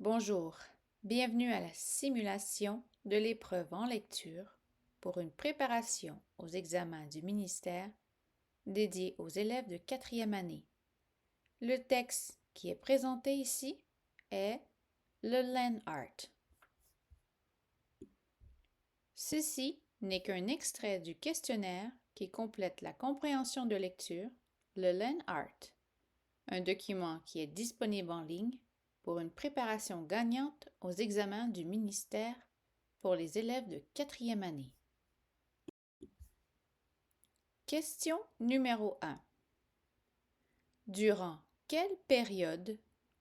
Bonjour, bienvenue à la simulation de l'épreuve en lecture pour une préparation aux examens du ministère dédié aux élèves de quatrième année. Le texte qui est présenté ici est le Land-Art. Ceci n'est qu'un extrait du questionnaire qui complète la compréhension de lecture, le Land-Art, un document qui est disponible en ligne pour une préparation gagnante aux examens du ministère pour les élèves de quatrième année. Question numéro 1. Durant quelle période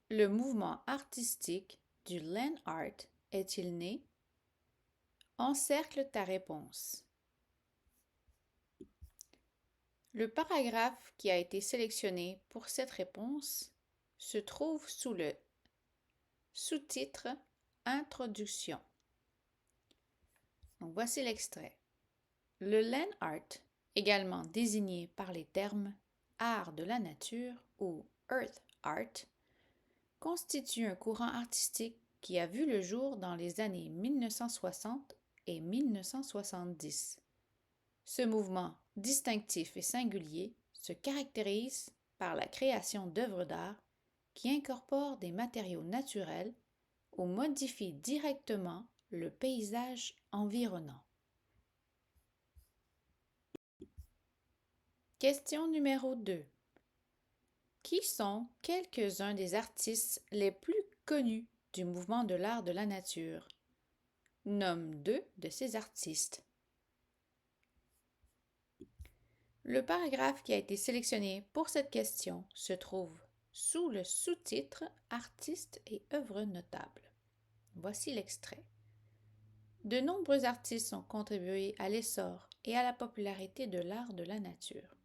le mouvement artistique du Land Art est-il né? Encercle ta réponse. Le paragraphe qui a été sélectionné pour cette réponse se trouve sous le sous-titre Introduction. Donc voici l'extrait. Le Land Art, également désigné par les termes art de la nature ou earth art, constitue un courant artistique qui a vu le jour dans les années 1960 et 1970. Ce mouvement distinctif et singulier se caractérise par la création d'œuvres d'art qui incorporent des matériaux naturels ou modifient directement le paysage environnant. Question numéro 2. Qui sont quelques-uns des artistes les plus connus du mouvement de l'art de la nature? Nomme 2 de ces artistes. Le paragraphe qui a été sélectionné pour cette question se trouve sous le sous-titre Artistes et œuvres notables. Voici l'extrait. De nombreux artistes ont contribué à l'essor et à la popularité de l'art de la nature.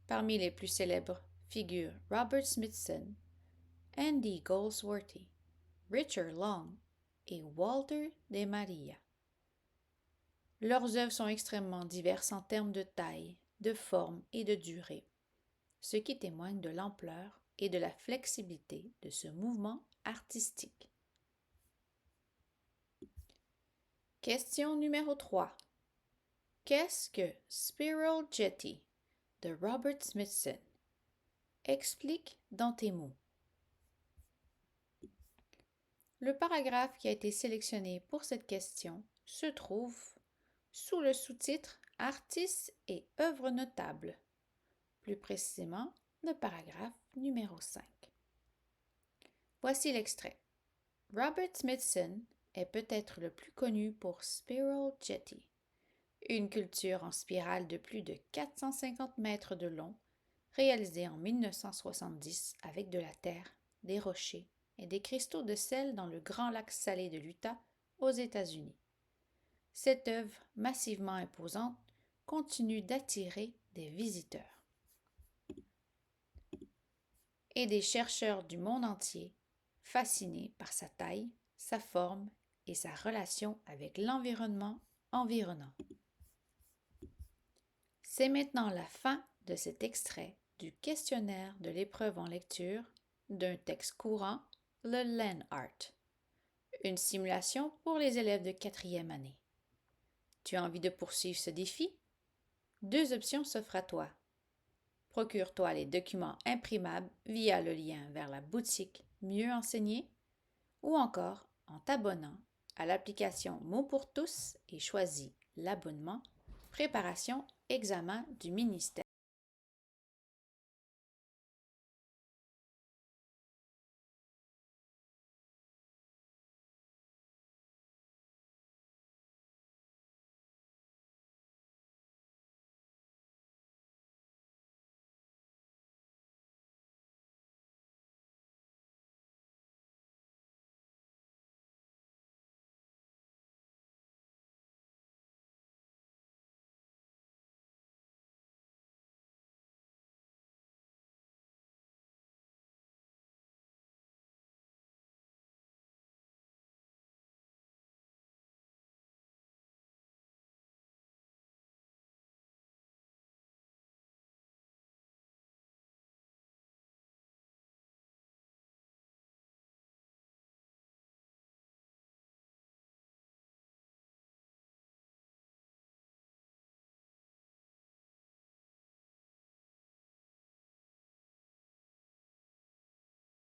Parmi les plus célèbres figurent Robert Smithson, Andy Goldsworthy, Richard Long et Walter de Maria. Leurs œuvres sont extrêmement diverses en termes de taille, de forme et de durée, ce qui témoigne de l'ampleur et de la flexibilité de ce mouvement artistique. Question numéro 3. Qu'est-ce que Spiral Jetty de Robert Smithson? Explique dans tes mots. Le paragraphe qui a été sélectionné pour cette question se trouve sous le sous-titre Artistes et œuvres notables, plus précisément le paragraphe numéro 5. Voici l'extrait. Robert Smithson est peut-être le plus connu pour Spiral Jetty, une culture en spirale de plus de 450 mètres de long, réalisée en 1970 avec de la terre, des rochers et des cristaux de sel dans le grand lac salé de l'Utah aux États-Unis. Cette œuvre massivement imposante continue d'attirer des visiteurs et des chercheurs du monde entier, fascinés par sa taille, sa forme et sa relation avec l'environnement environnant. C'est maintenant la fin de cet extrait du questionnaire de l'épreuve en lecture d'un texte courant, le Land Art, une simulation pour les élèves de quatrième année. Tu as envie de poursuivre ce défi? 2 options s'offrent à toi. Procure-toi les documents imprimables via le lien vers la boutique Mieux enseigner ou encore en t'abonnant à l'application Mots pour tous et choisis l'abonnement Préparation examen du ministère.